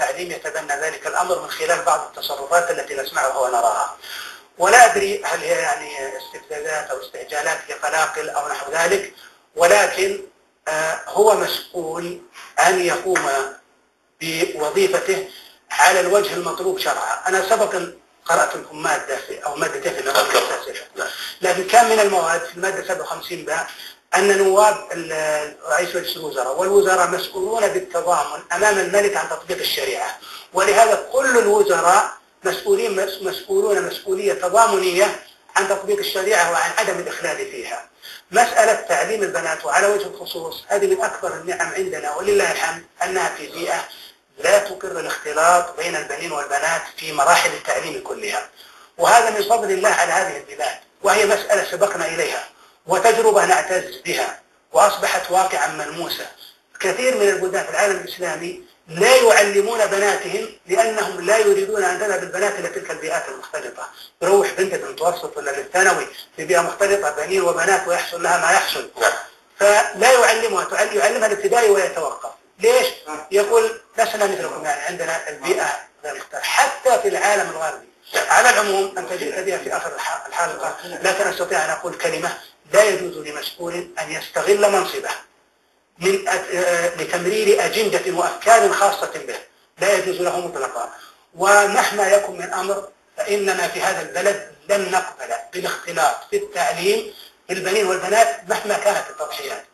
التعليم يتبنى ذلك الأمر من خلال بعض التصرفات التي نسمعها ونراها. ولا أدري هل هي يعني استفزازات أو استعجالات لقلاقل أو نحو ذلك، ولكن هو مسؤول أن يقوم بوظيفته على الوجه المطلوب شرعا. أنا سبقا قرأت لكم مادتين في النظام الأساسي، لكن كان من المواد في المادة 57 باء أن نواب رئيس مجلس الوزراء والوزراء مسؤولون بالتضامن أمام الملك عن تطبيق الشريعة، ولهذا كل الوزراء مسؤولون مسؤولية تضامنية عن تطبيق الشريعة وعن عدم الإخلال فيها. مسألة تعليم البنات وعلى وجه الخصوص هذه من أكبر النعم عندنا ولله الحمد، أنها في بيئة لا تقر الاختلاط بين البنين والبنات في مراحل التعليم كلها، وهذا من فضل الله على هذه البلاد، وهي مسألة سبقنا إليها وتجربة نعتز بها وأصبحت واقعا ملموسة. كثير من البلدان في العالم الإسلامي لا يعلمون بناتهم لأنهم لا يريدون أن تذهب البنات إلى تلك البيئات المختلطة. تروح بنت المتوسط ولا للثانوي في بيئة مختلطة بنين وبنات ويحصل لها ما يحصل، فلا يعلمها، يعلمها الابتدائي ويتوقف. ليش؟ يقول لسنا مثلكم، يعني عندنا البيئة غير مختلطة. حتى في العالم الغربي على العموم، أنت جئت بها في آخر الحلقة، لكن أستطيع أن أقول كلمة: لا يجوز لمسؤول أن يستغل منصبه لتمرير أجندة وأفكار خاصة به، لا يجوز له مطلقا. ومهما يكن من أمر فإننا في هذا البلد لن نقبل بالاختلاط في التعليم بالبنين والبنات مهما كانت التضحيات.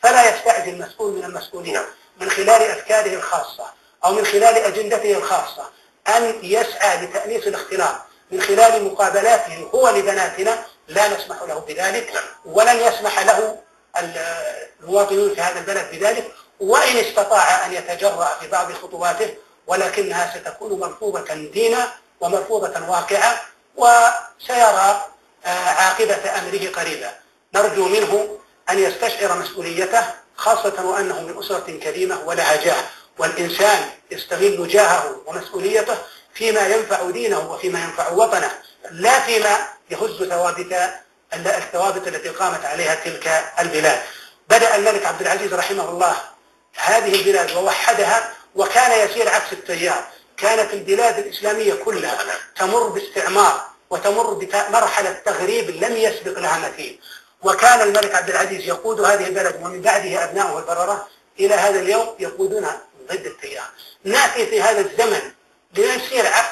فلا يستعجل مسؤول من المسؤولين من خلال أفكاره الخاصة أو من خلال أجندته الخاصة أن يسعى لتأنيس الاختلاط من خلال مقابلاته هو لبناتنا. لا نسمح له بذلك، ولن يسمح له المواطنون في هذا البلد بذلك، وإن استطاع أن يتجرأ في بعض خطواته، ولكنها ستكون مرفوضة دينا ومرفوضة واقعة، وسيرى عاقبة أمره قريبا. نرجو منه أن يستشعر مسؤوليته، خاصة وأنه من أسرة كريمة ولها جاه، والإنسان يستغل جاهه ومسؤوليته فيما ينفع دينه وفيما ينفع وطنه، لا فيما يهز الثوابت التي قامت عليها تلك البلاد. بدأ الملك عبد العزيز رحمه الله هذه البلاد ووحدها، وكان يسير عكس التيار. كانت البلاد الإسلامية كلها تمر باستعمار وتمر بمرحلة تغريب لم يسبق لها مثيل، وكان الملك عبد العزيز يقود هذه البلد ومن بعده أبناؤه البررة إلى هذا اليوم يقودون ضد التيار. نأتي في هذا الزمن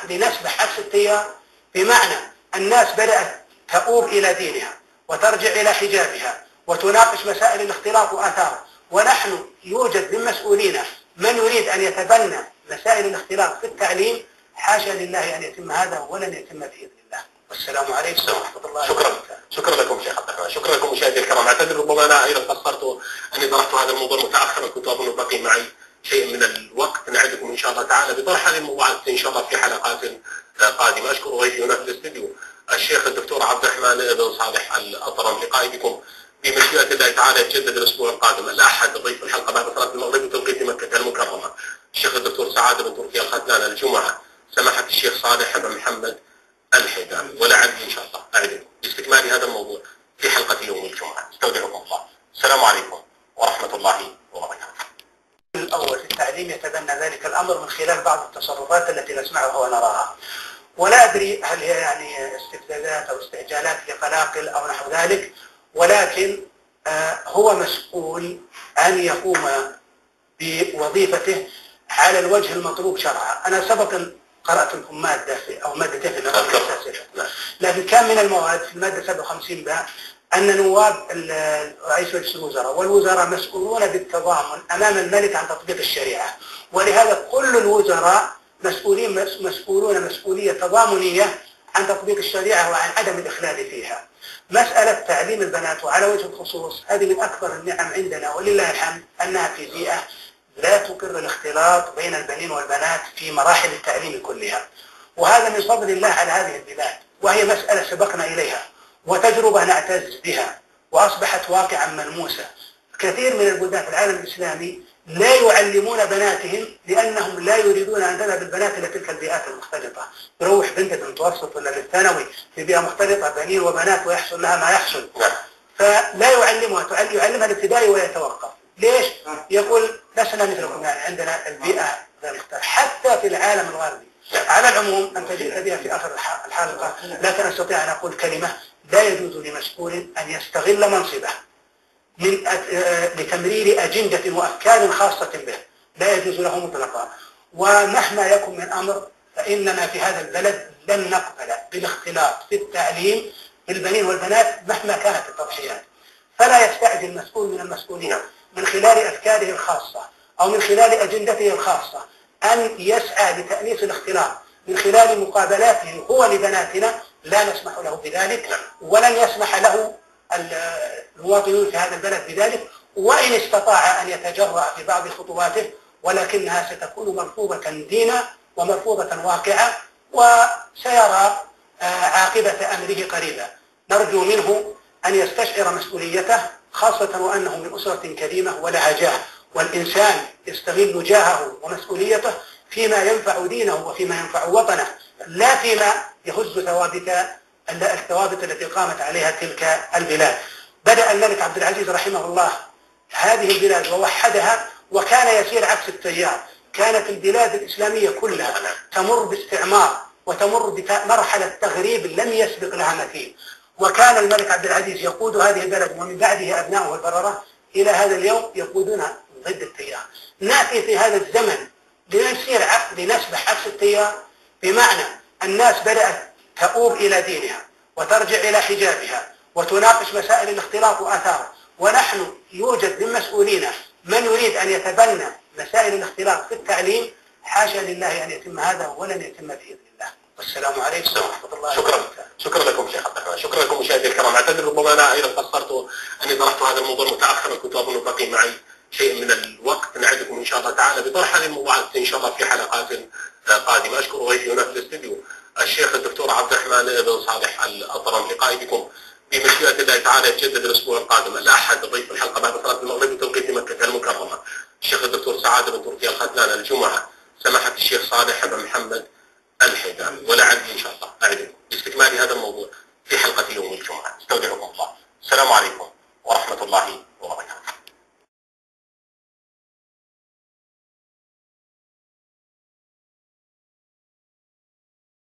لنسبح عكس التيار، بمعنى الناس بدأت تؤوب إلى دينها وترجع إلى حجابها وتناقش مسائل الاختلاط وآثاره، ونحن يوجد من مسؤولين من يريد أن يتبنى مسائل الاختلاط في التعليم. حاشا لله أن يتم هذا ولن يتم بإذن الله. والسلام عليكم ورحمة الله وبركاته. شكرا لكم شيخ عبد الرحمن، شكرا لكم مشاهدي الكرام. اعتذر ربما انا ايضا قصرت اني طرحت هذا الموضوع متاخرا، كنت اظن بقي معي شيء من الوقت. نعدكم ان شاء الله تعالى بطرح هذه الموضوعات ان شاء الله في حلقات قادمه. اشكر ضيفي هنا في الاستديو الشيخ الدكتور عبد الرحمن بن صالح الأطرم. لقائي بكم بمشيئة الله تعالى يتجدد الاسبوع القادم الأحد ضيف الحلقه بعد صلاه المغرب وتوقيت مكه المكرمه الشيخ الدكتور سعاده بن تركي الختلان. الجمعه سماحه الشيخ صالح بن محمد الحيدان. ولعلي ان شاء الله اعدكم باستكمال هذا الموضوع في حلقه يوم الجمعه. استودعكم الله. السلام عليكم ورحمه الله وبركاته. الأول في التعليم يتبنى ذلك الأمر من خلال بعض التصرفات التي نسمعها ونراها. ولا أدري هل هي يعني استفزازات أو استعجالات لقلاقل أو نحو ذلك، ولكن هو مسؤول أن يقوم بوظيفته على الوجه المطلوب شرعا. أنا سبقا قرأت لكم مادتين في النظام الأساسي، لكن كان من المواد في المادة 57 باء أن نواب رئيس مجلس الوزراء والوزراء مسؤولون بالتضامن أمام الملك عن تطبيق الشريعة، ولهذا كل الوزراء مسؤولون مسؤولية تضامنية عن تطبيق الشريعة وعن عدم الإخلال فيها. مسألة تعليم البنات وعلى وجه الخصوص هذه من أكبر النعم عندنا ولله الحمد، أنها في بيئة لا تقر الاختلاط بين البنين والبنات في مراحل التعليم كلها، وهذا من فضل الله على هذه البلاد، وهي مسألة سبقنا إليها وتجربة نعتز بها وأصبحت واقعا ملموسة. كثير من البلدان في العالم الإسلامي لا يعلمون بناتهم لأنهم لا يريدون أن تذهب البنات إلى تلك البيئات المختلطة. تروح بنت المتوسط ولا للثانوي في بيئة مختلطة بنين وبنات ويحصل لها ما يحصل، فلا يعلمها، يعلمها الابتدائي ويتوقف. ليش؟ يقول لسنا مثلكم، يعني عندنا البيئة الاختيار حتى في العالم الغربي. على العموم أنت جئت بها في آخر الحلقة، لكن أستطيع أن أقول كلمة: لا يجوز لمسؤول أن يستغل منصبه لتمرير أجندة وأفكار خاصة به، لا يجوز له مطلقا. ومهما يكن من أمر فإننا في هذا البلد لن نقبل بالاختلاط في التعليم بالبنين والبنات مهما كانت التضحيات. فلا يستعجل مسؤول من المسؤولين من خلال أفكاره الخاصة أو من خلال أجندته الخاصة أن يسعى لتأنيس الاختلاط من خلال مقابلاته هو لبناتنا. لا نسمح له بذلك، ولن يسمح له المواطنون في هذا البلد بذلك، وإن استطاع أن يتجرأ في بعض خطواته، ولكنها ستكون مرفوضة دينا ومرفوضة واقعة، وسيرى عاقبة أمره قريبا. نرجو منه أن يستشعر مسؤوليته، خاصة وأنه من أسرة كريمة ولها جاه، والإنسان يستغل جاهه ومسؤوليته فيما ينفع دينه وفيما ينفع وطنه، لا فيما يهز الثوابت التي قامت عليها تلك البلاد. بدأ الملك عبد العزيز رحمه الله هذه البلاد ووحدها، وكان يسير عكس التيار. كانت البلاد الإسلامية كلها تمر باستعمار وتمر بمرحلة تغريب لم يسبق لها مثيل، وكان الملك عبد العزيز يقود هذه البلد ومن بعده أبناؤه البررة إلى هذا اليوم يقودون ضد التيار. نأتي في هذا الزمن لنسبح عكس التيار، بمعنى الناس بدأت تؤوب إلى دينها وترجع إلى حجابها وتناقش مسائل الاختلاط وآثاره، ونحن يوجد من مسؤولينا من يريد أن يتبنى مسائل الاختلاط في التعليم. حاشا لله أن يتم هذا ولن يتم بإذن الله. والسلام عليكم ورحمة الله وبركاته. شكرا لكم شيخ عبد الرحمن، شكرا لكم مشاهدي الكرام. اعتذر ربما انا ايضا قصرت اني طرحت هذا الموضوع متاخرا، كنت اظن بقي معي شيء من الوقت. نعدكم ان شاء الله تعالى بطرح هذه الموضوعات ان شاء الله في حلقات قادمه. اشكر ضيفي هنا في الاستديو الشيخ الدكتور عبد الرحمن بن صالح الأطرم. لقائي بكم بمشيئة الله تعالى يتجدد الاسبوع القادم الأحد ضيف الحلقه بعد صلاه المغرب بتوقيت مكه المكرمه الشيخ الدكتور سعاده بن تركي الختلان. الجمعه سماحه الشيخ صالح بن محمد الحيدان. ولعلي ان شاء الله اعدكم باستكمال هذا الموضوع في حلقه يوم الجمعه. استودعكم الله. السلام عليكم ورحمه الله وبركاته.